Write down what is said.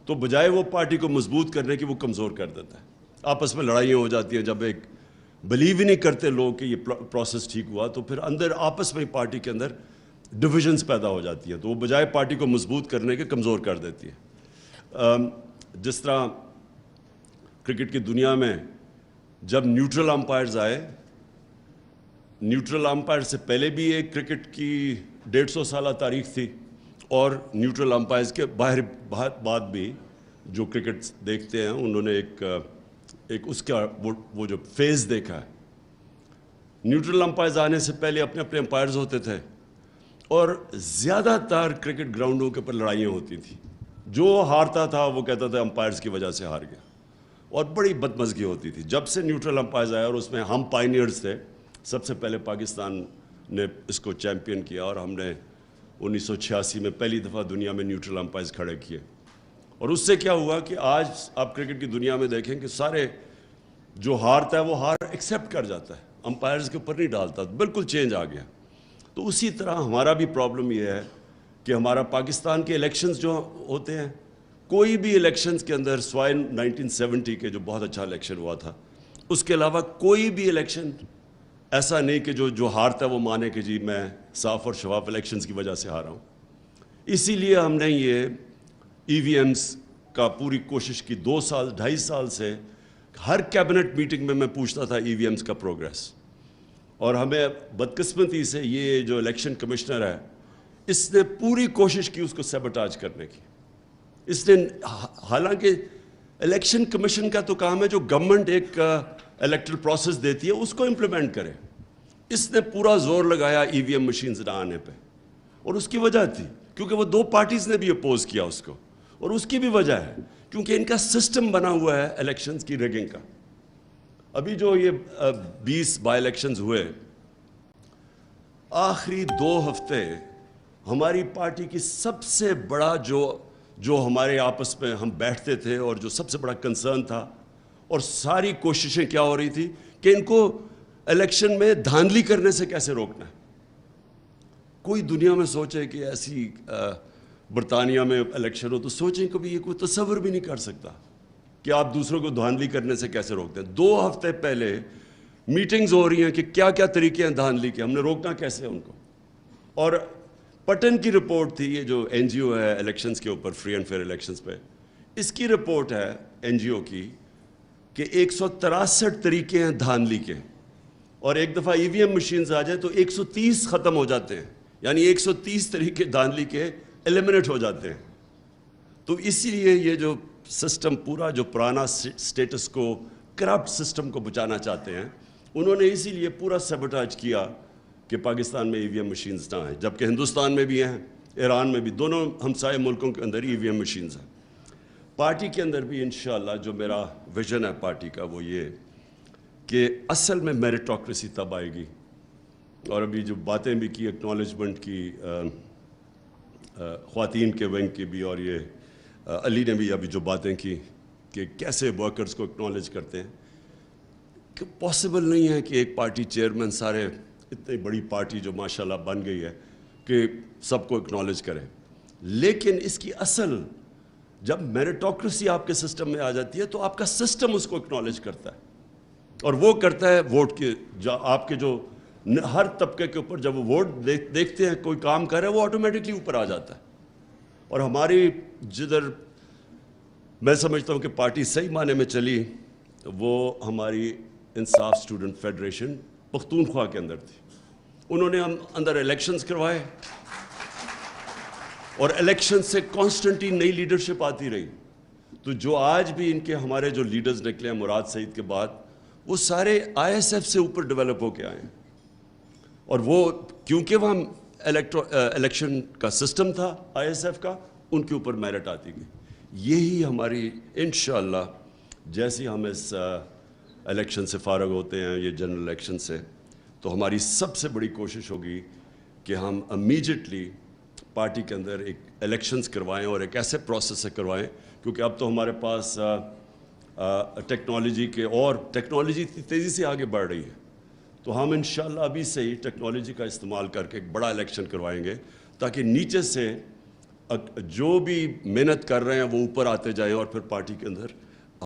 تو بجائے وہ پارٹی کو مضبوط کرنے کی وہ کمزور کر دیتا ہے. آپس میں لڑائیاں ہو جاتی ہیں. جب ایک بلیو ہی نہیں کرتے لوگ کہ یہ پروسیس ٹھیک ہوا, تو پھر اندر آپس میں پارٹی کے اندر ڈویژنز پیدا ہو جاتی ہیں, تو وہ بجائے پارٹی کو مضبوط کرنے کے کمزور کر دیتی ہے. جس طرح کرکٹ کی دنیا میں جب نیوٹرل امپائرز آئے, نیوٹرل امپائر سے پہلے بھی ایک کرکٹ کی 150 سالہ تاریخ تھی, اور نیوٹرل امپائرز کے باہر بعد بھی جو کرکٹ دیکھتے ہیں انہوں نے ایک اس کا وہ جو فیز دیکھا ہے. نیوٹرل امپائرز آنے سے پہلے اپنے اپنے امپائرز ہوتے تھے, اور زیادہ تر کرکٹ گراؤنڈوں کے اوپر لڑائیاں ہوتی تھیں. جو ہارتا تھا وہ کہتا تھا امپائرز کی وجہ سے ہار گیا, اور بڑی بدمزگی ہوتی تھی. جب سے نیوٹرل امپائرز آیا, اور اس میں ہم پائنیئرز تھے, سب سے پہلے پاکستان نے اس کو چیمپئن کیا, اور ہم نے 1986 میں پہلی دفعہ دنیا میں نیوٹرل امپائرز کھڑے کیے. اور اس سے کیا ہوا کہ آج آپ کرکٹ کی دنیا میں دیکھیں کہ سارے جو ہارتا ہے وہ ہار ایکسیپٹ کر جاتا ہے, امپائرز کے اوپر نہیں ڈالتا. بالکل چینج آ گیا. تو اسی طرح ہمارا بھی پرابلم یہ ہے کہ ہمارا پاکستان کے الیکشنز جو ہوتے ہیں, کوئی بھی الیکشنز کے اندر سوائے 1970 کے جو بہت اچھا الیکشن ہوا تھا, اس کے علاوہ کوئی بھی الیکشن ایسا نہیں کہ جو ہارتا ہے وہ مانے کہ جی میں صاف اور شفاف الیکشنز کی وجہ سے ہارا ہوں. اسی لیے ہم نے یہ ای وی ایمز کا پوری کوشش کی. 2.5 سال سے ہر کیبنٹ میٹنگ میں پوچھتا تھا ای وی ایمز کا پروگریس, اور ہمیں بدقسمتی سے یہ جو الیکشن کمشنر ہے, اس نے پوری کوشش کی اس کو سیبوٹاج کرنے کی. اس نے, حالانکہ الیکشن کمیشن کا تو کام ہے جو گورنمنٹ ایک الیکٹرل پروسیس دیتی ہے اس کو امپلیمنٹ کرے. اس نے پورا زور لگایا ای وی ایم مشینز نہ آنے پہ, اور اس کی وجہ تھی کیونکہ وہ 2 پارٹیز نے بھی اپوز کیا اس کو, اور اس کی بھی وجہ ہے کیونکہ ان کا سسٹم بنا ہوا ہے الیکشنز کی ریگنگ کا. ابھی جو یہ 20 بائی الیکشنز ہوئے, آخری 2 ہفتے ہماری پارٹی کی سب سے بڑا جو ہمارے آپس میں ہم بیٹھتے تھے, اور جو سب سے بڑا کنسرن تھا, اور ساری کوششیں کیا ہو رہی تھی کہ ان کو الیکشن میں دھاندلی کرنے سے کیسے روکنا ہے. کوئی دنیا میں سوچے کہ ایسی برطانیہ میں الیکشن ہو تو سوچیں کبھی, یہ کوئی تصور بھی نہیں کر سکتا کہ آپ دوسروں کو دھاندلی کرنے سے کیسے روکتے ہیں. 2 ہفتے پہلے میٹنگز ہو رہی ہیں کہ کیا کیا طریقے ہیں دھاندلی کے, ہم نے روکنا کیسے ان کو. اور پٹن کی رپورٹ تھی, یہ جو این جی او ہے الیکشنز کے اوپر, فری اینڈ فیئر الیکشنز پہ, اس کی رپورٹ ہے این جی او کی کہ 163 طریقے ہیں دھاندلی کے, اور ایک دفعہ ای وی ایم مشینز آ جائے تو 130 ختم ہو جاتے ہیں, یعنی 130 طریقے دھاندلی کے ایلیمنیٹ ہو جاتے ہیں. تو اسی لیے یہ جو سسٹم پورا جو پرانا سٹیٹس کو, کرپٹ سسٹم کو بچانا چاہتے ہیں, انہوں نے اسی لیے پورا سیبوٹاج کیا کہ پاکستان میں ای وی ایم مشینز نہ آئیں, جبکہ ہندوستان میں بھی ہیں, ایران میں بھی, دونوں ہمسائے ملکوں کے اندر ای وی ایم مشینز ہیں. پارٹی کے اندر بھی انشاءاللہ جو میرا ویژن ہے پارٹی کا وہ یہ کہ اصل میں میریٹوکریسی تب آئے گی. اور ابھی جو باتیں بھی کی ایکنالجمنٹ کی, خواتین کے ونگ کی بھی, اور یہ علی نے بھی ابھی جو باتیں کی کہ کیسے ورکرز کو اکنالج کرتے ہیں, کہ پاسبل نہیں ہے کہ ایک پارٹی چیئرمین سارے اتنی بڑی پارٹی جو ماشاءاللہ بن گئی ہے کہ سب کو اکنالج کرے. لیکن اس کی اصل جب میریٹوکریسی آپ کے سسٹم میں آ جاتی ہے تو آپ کا سسٹم اس کو اکنالج کرتا ہے, اور وہ کرتا ہے ووٹ کے, آپ کے جو ہر طبقے کے اوپر جب وہ ووٹ دیکھتے ہیں کوئی کام کر رہے ہیں وہ آٹومیٹکلی اوپر آ جاتا ہے. اور ہماری جدھر میں سمجھتا ہوں کہ پارٹی صحیح معنی میں چلی وہ ہماری انصاف اسٹوڈنٹ فیڈریشن پختونخوا کے اندر تھی. انہوں نے ہم اندر الیکشنز کروائے, اور الیکشن سے کانسٹنٹلی نئی لیڈرشپ آتی رہی. تو جو آج بھی ان کے ہمارے جو لیڈرز نکلے ہیں مراد سعید کے بعد, وہ سارے آئی ایس ایف سے اوپر ڈیولپ ہو کے آئے ہیں. اور وہ کیونکہ وہاں الیکشن کا سسٹم تھا آئی ایس ایف کا, ان کے اوپر میرٹ آتی گئی. یہی ہماری انشاءاللہ جیسے ہم اس الیکشن سے فارغ ہوتے ہیں, یہ جنرل الیکشن سے, تو ہماری سب سے بڑی کوشش ہوگی کہ ہم امیجیٹلی پارٹی کے اندر ایک الیکشنز کروائیں, اور ایک ایسے پروسیس سے کروائیں, کیونکہ اب تو ہمارے پاس ٹیکنالوجی کے, اور ٹیکنالوجی تیزی سے آگے بڑھ رہی ہے, تو ہم انشاءاللہ ابھی سے ہی ٹیکنالوجی کا استعمال کر کے ایک بڑا الیکشن کروائیں گے, تاکہ نیچے سے جو بھی محنت کر رہے ہیں وہ اوپر آتے جائیں اور پھر پارٹی کے اندر